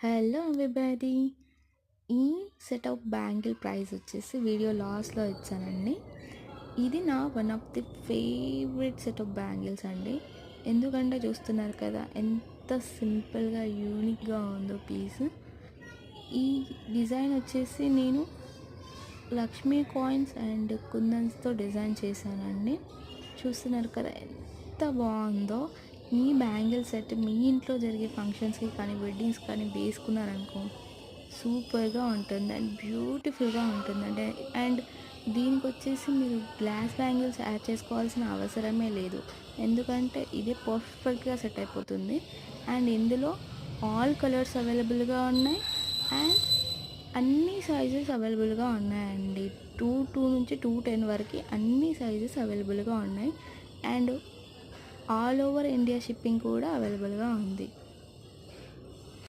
Hello everybody. ఈ set of bangle price వచ్చేసి video లాస్ట్లో ఇచ్చానండి. ఇది నా one of the favourite set of bangles అండి. ఎందుకంటే చూస్తున్నారు కదా ఎంత సింపుల్గా యూనిక్గా ఉందో పీస్. ఈ డిజైన్ వచ్చేసి నేను లక్ష్మీ కాయిన్స్ అండ్ కుందన్స్తో డిజైన్ చేశానండి. చూస్తున్నారు కదా ఎంత బాగుందో. మీ బ్యాంగిల్ సెట్ మీ ఇంట్లో జరిగే ఫంక్షన్స్కి కానీ వెడ్డింగ్స్ కానీ వేసుకున్నారనుకో సూపర్గా ఉంటుంది అండ్ బ్యూటిఫుల్గా ఉంటుందండి. అండ్ దీనికి వచ్చేసి మీరు గ్లాస్ బ్యాంగిల్స్ యాడ్ చేసుకోవాల్సిన అవసరమే లేదు, ఎందుకంటే ఇదే పర్ఫెక్ట్గా సెట్ అయిపోతుంది. అండ్ ఇందులో ఆల్ కలర్స్ అవైలబుల్గా ఉన్నాయి అండ్ అన్ని సైజెస్ అవైలబుల్గా ఉన్నాయండి. 2 నుంచి 210 వరకు అన్ని సైజెస్ అవైలబుల్గా ఉన్నాయి. And all over India shipping కూడా అవైలబుల్గా ఉంది.